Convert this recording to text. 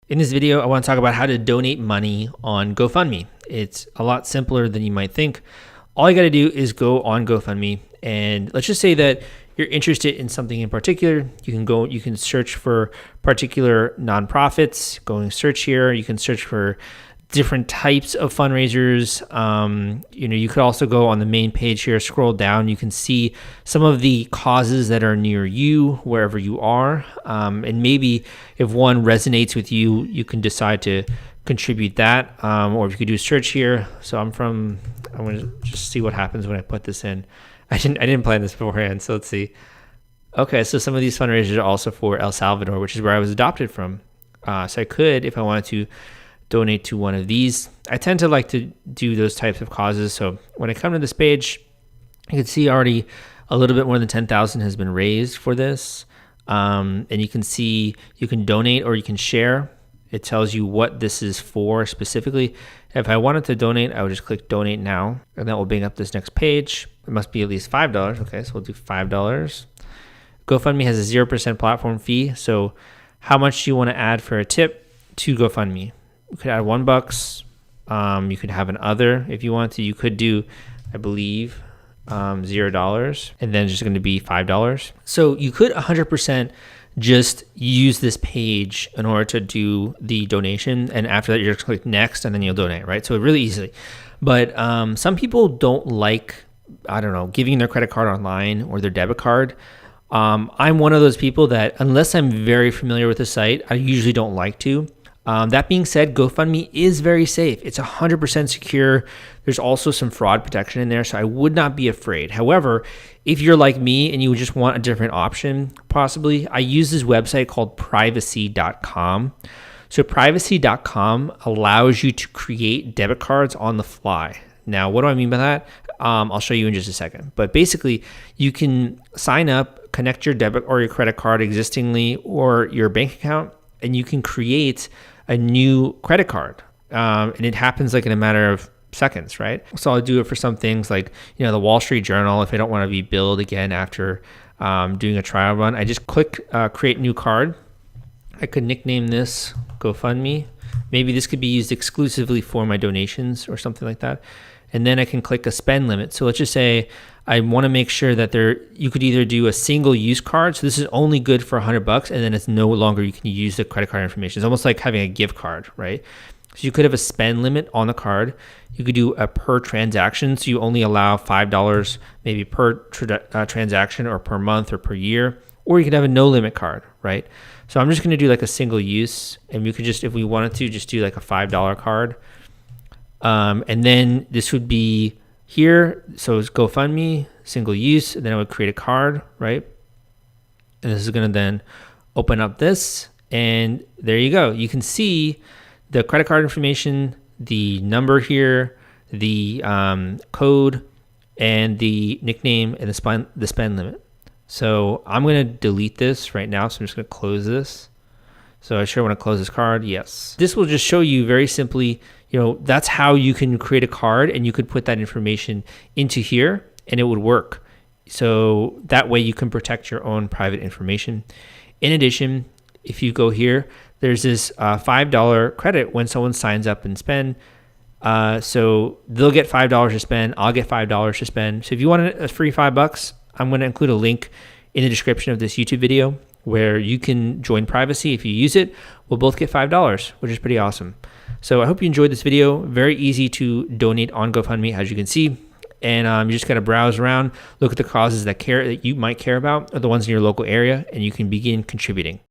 In this video, I want to talk about how to donate money on GoFundMe. It's a lot simpler than you might think. All you got to do is go on GoFundMe, and let's just say that you're interested in something in particular. You can search for particular nonprofits, go and search here. You can search for different types of fundraisers. You could also go on the main page here, scroll down. You can see some of the causes that are near you, wherever you are. And maybe if one resonates with you, you can decide to contribute that. Or if you could do a search here. So I'm going to just see what happens when I put this in. I didn't plan this beforehand, so let's see. Okay, so some of these fundraisers are also for El Salvador, which is where I was adopted from. So I could, if I wanted to, donate to one of these. I tend to like to do those types of causes. So when I come to this page, you can see already a little bit more than 10,000 has been raised for this. And you can see you can donate or you can share. It tells you what this is for specifically. If I wanted to donate, I would just click donate now, and that will bring up this next page. It must be at least $5. Okay, so we'll do $5. GoFundMe has a 0% platform fee. So how much do you want to add for a tip to GoFundMe? You could add $1. You could have an other if you want to. You could do, I believe, $0, and then it's just going to be $5. So you could 100% just use this page in order to do the donation, and after that, you're just click next, and then you'll donate, right? So really easily. But some people don't like, I don't know, giving their credit card online or their debit card. I'm one of those people that, unless I'm very familiar with the site, I usually don't like to. That being said, GoFundMe is very safe. It's 100% secure. There's also some fraud protection in there, so I would not be afraid. However, if you're like me and you just want a different option, possibly, I use this website called privacy.com. So privacy.com allows you to create debit cards on the fly. Now, what do I mean by that? I'll show you in just a second. But basically, you can sign up, connect your debit or your credit card existingly or your bank account, and you can create a new credit card. And it happens like in a matter of seconds, right? So I'll do it for some things like, the Wall Street Journal. If I don't want to be billed again after doing a trial run, I just click create new card. I could nickname this GoFundMe. Maybe this could be used exclusively for my donations or something like that. And then I can click a spend limit. So let's just say I want to make sure that you could either do a single use card. So this is only good for $100, and then it's no longer you can use the credit card information. It's almost like having a gift card, right? So you could have a spend limit on the card. You could do a per transaction. So you only allow $5 maybe per transaction or per month or per year. Or you could have a no limit card, right? So I'm just going to do like a single use, and we could just, if we wanted to, just do like a $5 card. And then this would be here. So it's GoFundMe, single use, and then I would create a card, right? And this is going to then open up this, and there you go. You can see the credit card information, the number here, the code, and the nickname, and the spend limit. So I'm going to delete this right now. So I'm just going to close this. So I sure want to close this card. Yes. This will just show you very simply, that's how you can create a card, and you could put that information into here and it would work. So that way you can protect your own private information. In addition, if you go here, there's this $5 credit when someone signs up and spend. So they'll get $5 to spend. I'll get $5 to spend. So if you want a free $5, I'm going to include a link in the description of this YouTube video where you can join Privacy. If you use it, we'll both get $5, which is pretty awesome. So I hope you enjoyed this video. Very easy to donate on GoFundMe, as you can see. And you just got to browse around, look at the causes that you might care about, or the ones in your local area, and you can begin contributing.